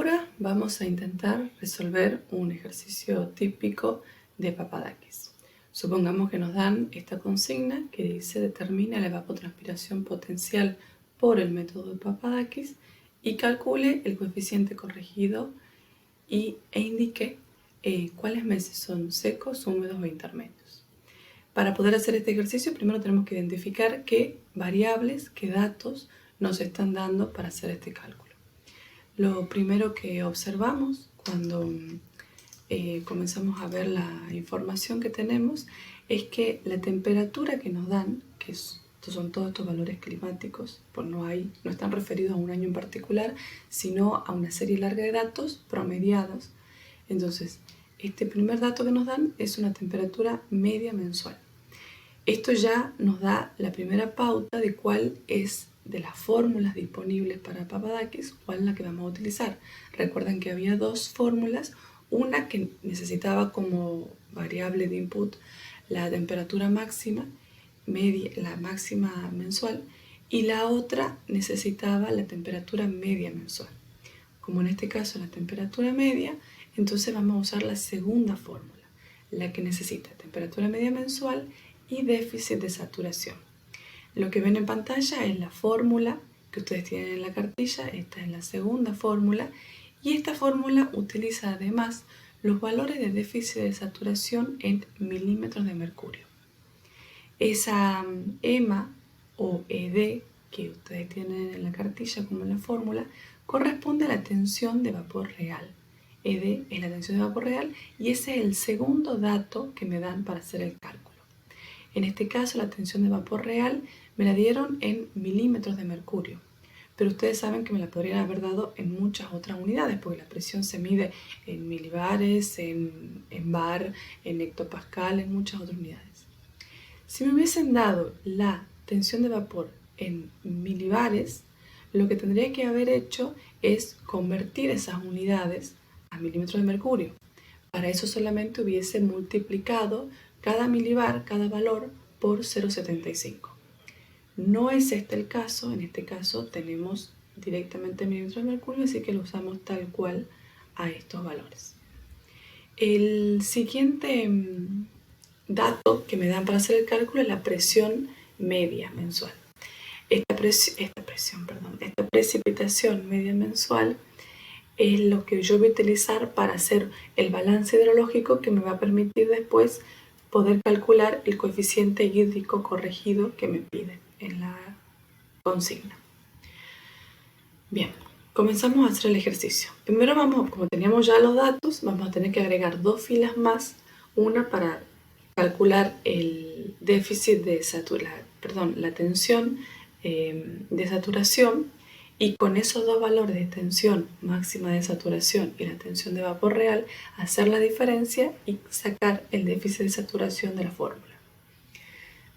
Ahora vamos a intentar resolver un ejercicio típico de Papadakis. Supongamos que nos dan esta consigna que dice determina la evapotranspiración potencial por el método de Papadakis y calcule el coeficiente corregido e indique cuáles meses son secos, húmedos o intermedios. Para poder hacer este ejercicio primero tenemos que identificar qué variables, qué datos nos están dando para hacer este cálculo. Lo primero que observamos cuando comenzamos a ver la información que tenemos es que la temperatura que nos dan, que son todos estos valores climáticos, pues no están referidos a un año en particular, sino a una serie larga de datos promediados. Entonces, este primer dato que nos dan es una temperatura media mensual. Esto ya nos da la primera pauta de cuál es de las fórmulas disponibles para Papadakis, cuál es la que vamos a utilizar. Recuerden que había dos fórmulas, una que necesitaba como variable de input la temperatura máxima, la máxima mensual, y la otra necesitaba la temperatura media mensual. Como en este caso la temperatura media, entonces vamos a usar la segunda fórmula, la que necesita temperatura media mensual y déficit de saturación. Lo que ven en pantalla es la fórmula que ustedes tienen en la cartilla. Esta es la segunda fórmula y esta fórmula utiliza además los valores de déficit de saturación en milímetros de mercurio. Esa EMA o ED que ustedes tienen en la cartilla como en la fórmula corresponde a la tensión de vapor real. ED es la tensión de vapor real y ese es el segundo dato que me dan para hacer el cálculo. En este caso la tensión de vapor real me la dieron en milímetros de mercurio, pero ustedes saben que me la podrían haber dado en muchas otras unidades, porque la presión se mide en milibares, en bar, en hectopascal, en muchas otras unidades. Si me hubiesen dado la tensión de vapor en milibares, lo que tendría que haber hecho es convertir esas unidades a milímetros de mercurio. Para eso solamente hubiese multiplicado cada milibar, cada valor, por 0,75. No es este el caso. En este caso tenemos directamente milímetros de mercurio, así que lo usamos tal cual a estos valores. El siguiente dato que me dan para hacer el cálculo es la presión media mensual. Esta precipitación media mensual es lo que yo voy a utilizar para hacer el balance hidrológico que me va a permitir después poder calcular el coeficiente hídrico corregido que me pide en la consigna. Bien, comenzamos a hacer el ejercicio. Primero como teníamos ya los datos, vamos a tener que agregar dos filas más, una para calcular el déficit de la tensión de saturación, y con esos dos valores de tensión máxima de saturación y la tensión de vapor real, hacer la diferencia y sacar el déficit de saturación de la fórmula.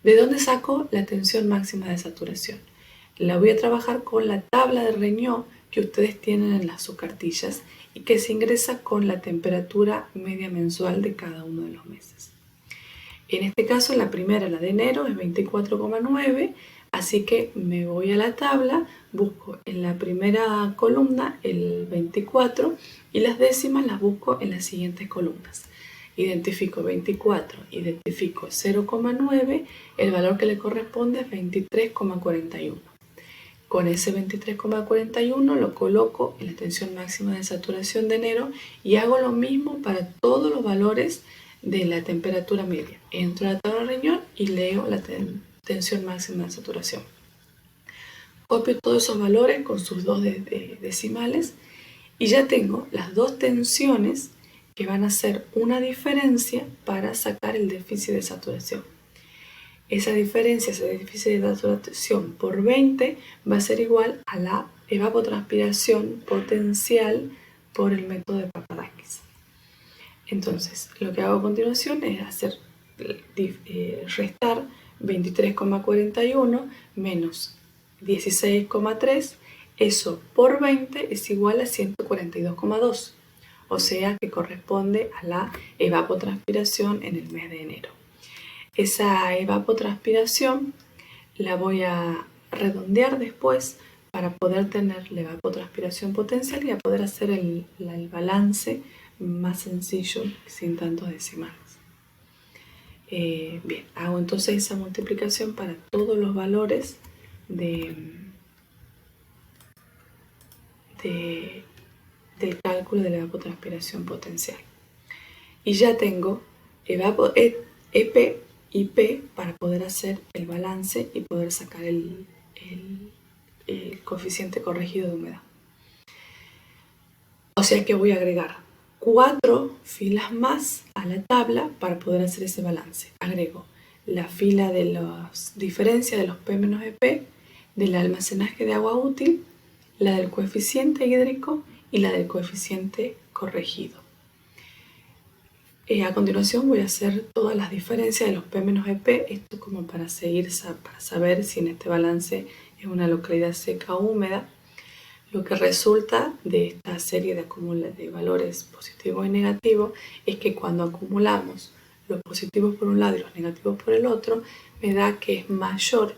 ¿De dónde saco la tensión máxima de saturación? La voy a trabajar con la tabla de Regnault que ustedes tienen en sus cartillas y que se ingresa con la temperatura media mensual de cada uno de los meses. En este caso, la primera, la de enero, es 24,9. Así que me voy a la tabla, busco en la primera columna el 24 y las décimas las busco en las siguientes columnas. Identifico 24, identifico 0,9, el valor que le corresponde es 23,41. Con ese 23,41 lo coloco en la tensión máxima de saturación de enero y hago lo mismo para todos los valores de la temperatura media. Entro a la tabla de Regnault y leo la tensión máxima de saturación. Copio todos esos valores con sus dos decimales y ya tengo las dos tensiones que van a hacer una diferencia para sacar el déficit de saturación. Esa diferencia, ese déficit de saturación por 20 va a ser igual a la evapotranspiración potencial por el método de Papadakis. Entonces, lo que hago a continuación es restar 23,41 menos 16,3, eso por 20 es igual a 142,2, o sea que corresponde a la evapotranspiración en el mes de enero. Esa evapotranspiración la voy a redondear después para poder tener la evapotranspiración potencial y a poder hacer el balance más sencillo, sin tantos decimales. Bien, hago entonces esa multiplicación para todos los valores del cálculo de la evapotranspiración potencial. Y ya tengo EP y P para poder hacer el balance y poder sacar el coeficiente corregido de humedad. O sea que voy a agregar 4 filas más a la tabla para poder hacer ese balance. Agrego la fila de las diferencias de los P menos EP, del almacenaje de agua útil, la del coeficiente hídrico y la del coeficiente corregido. A continuación voy a hacer todas las diferencias de los P menos EP, esto como para saber si en este balance es una localidad seca o húmeda. Lo que resulta de esta serie de valores positivos y negativos es que cuando acumulamos los positivos por un lado y los negativos por el otro, me da que es mayor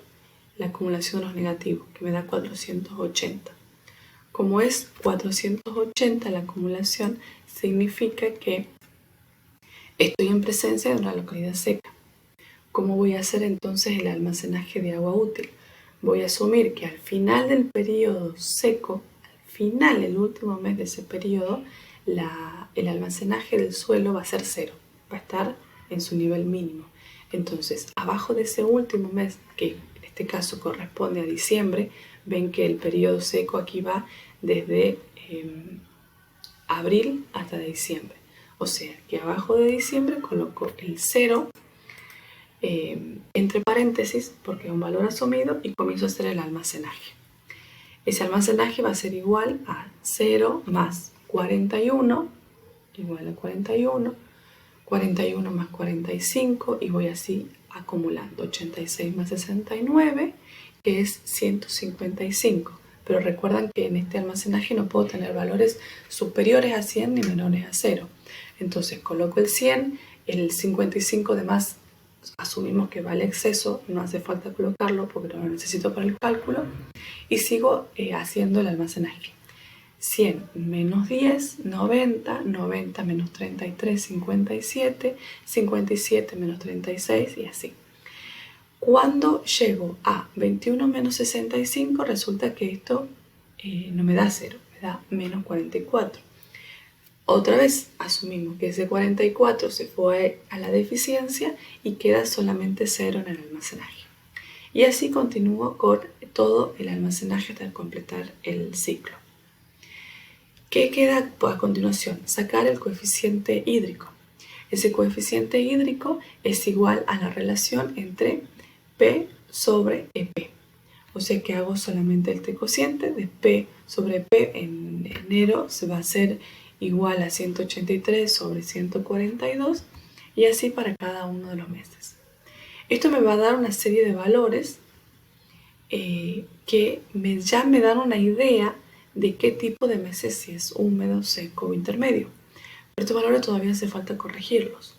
la acumulación de los negativos, que me da 480. Como es 480 la acumulación, significa que estoy en presencia de una localidad seca. ¿Cómo voy a hacer entonces el almacenaje de agua útil? Voy a asumir que al final del periodo seco, al final, el último mes de ese periodo, el almacenaje del suelo va a ser 0, va a estar en su nivel mínimo. Entonces, abajo de ese último mes, que en este caso corresponde a diciembre, ven que el periodo seco aquí va desde abril hasta diciembre. O sea, que abajo de diciembre coloco el 0 entre paréntesis porque es un valor asumido y comienzo a hacer el almacenaje. Ese almacenaje va a ser igual a 0 más 41 igual a 41, 41 más 45 y voy así acumulando 86 más 69 que es 155. Pero recuerdan que en este almacenaje no puedo tener valores superiores a 100 ni menores a 0. Entonces coloco el 100, el 55 de más asumimos que vale exceso, no hace falta colocarlo porque no lo necesito para el cálculo y sigo haciendo el almacenaje. 100 menos 10, 90, 90 menos 33, 57, 57 menos 36 y así. Cuando llego a 21 menos 65 resulta que esto no me da 0, me da menos 44. Otra vez asumimos que ese 44 se fue a la deficiencia y queda solamente 0 en el almacenaje. Y así continúo con todo el almacenaje hasta completar el ciclo. ¿Qué queda a continuación? Sacar el coeficiente hídrico. Ese coeficiente hídrico es igual a la relación entre P sobre EP. O sea que hago solamente este cociente de P sobre P en enero se va a hacer igual a 183 sobre 142 y así para cada uno de los meses. Esto me va a dar una serie de valores que ya me dan una idea de qué tipo de meses, si es húmedo, seco o intermedio. Pero estos valores todavía hace falta corregirlos.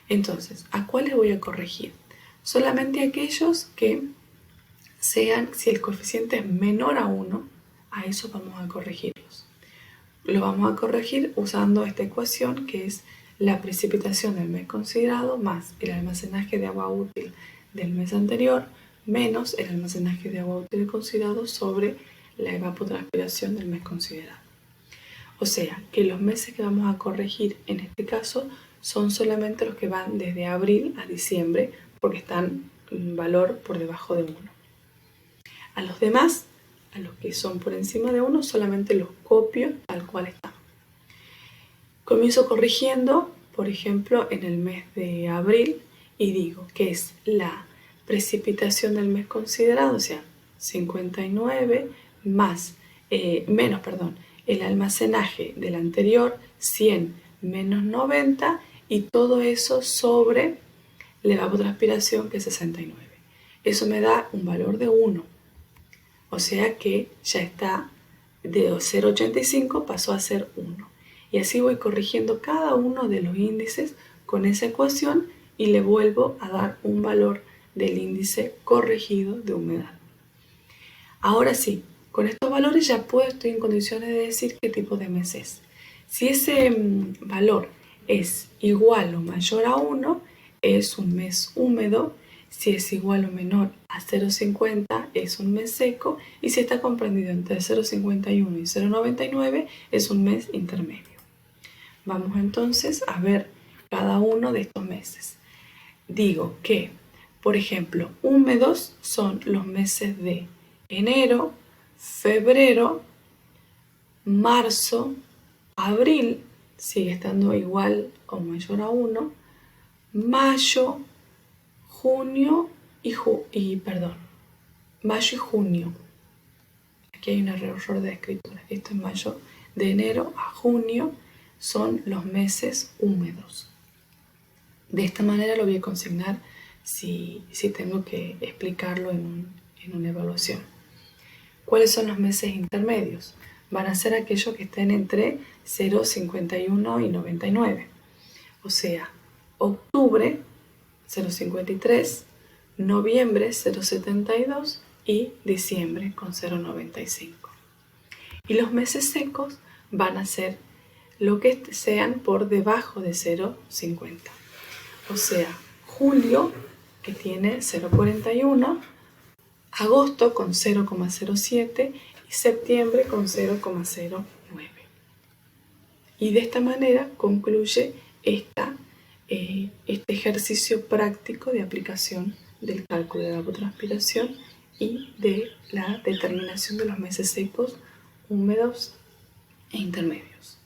Entonces, ¿a cuáles voy a corregir? Solamente aquellos que sean, si el coeficiente es menor a 1, a eso vamos a corregirlos. Lo vamos a corregir usando esta ecuación que es la precipitación del mes considerado más el almacenaje de agua útil del mes anterior menos el almacenaje de agua útil considerado sobre la evapotranspiración del mes considerado. O sea que los meses que vamos a corregir en este caso son solamente los que van desde abril a diciembre porque están en valor por debajo de 1. A los demás, a los que son por encima de 1, solamente los copio tal cual están. Comienzo corrigiendo, por ejemplo, en el mes de abril y digo que es la precipitación del mes considerado, o sea, 59 más, menos, el almacenaje del anterior, 100 menos 90 y todo eso sobre la evapotranspiración que es 69. Eso me da un valor de 1. O sea que ya está de 0,85 pasó a ser 1. Y así voy corrigiendo cada uno de los índices con esa ecuación y le vuelvo a dar un valor del índice corregido de humedad. Ahora sí, Con estos valores ya estoy en condiciones de decir qué tipo de mes es. Si ese valor es igual o mayor a 1, es un mes húmedo. Si es igual o menor a 0,50 es un mes seco, y si está comprendido entre 0,51 y 0,99 es un mes intermedio. Vamos entonces a ver cada uno de estos meses. Digo que, por ejemplo, húmedos son los meses de enero, febrero, marzo, abril, sigue estando igual o mayor a 1, mayo, junio mayo y junio. Aquí hay un error de escritura. Esto es mayo. De enero a junio son los meses húmedos. De esta manera lo voy a consignar si tengo que explicarlo en una evaluación. ¿Cuáles son los meses intermedios? Van a ser aquellos que estén entre 0,51 y 99. O sea, octubre 0,53, noviembre 0,72 y diciembre con 0,95. Y los meses secos van a ser lo que sean por debajo de 0,50. O sea, julio, que tiene 0,41, agosto con 0,07 y septiembre con 0,09. Y de esta manera concluye este ejercicio práctico de aplicación del cálculo de la evapotranspiración y de la determinación de los meses secos, húmedos e intermedios.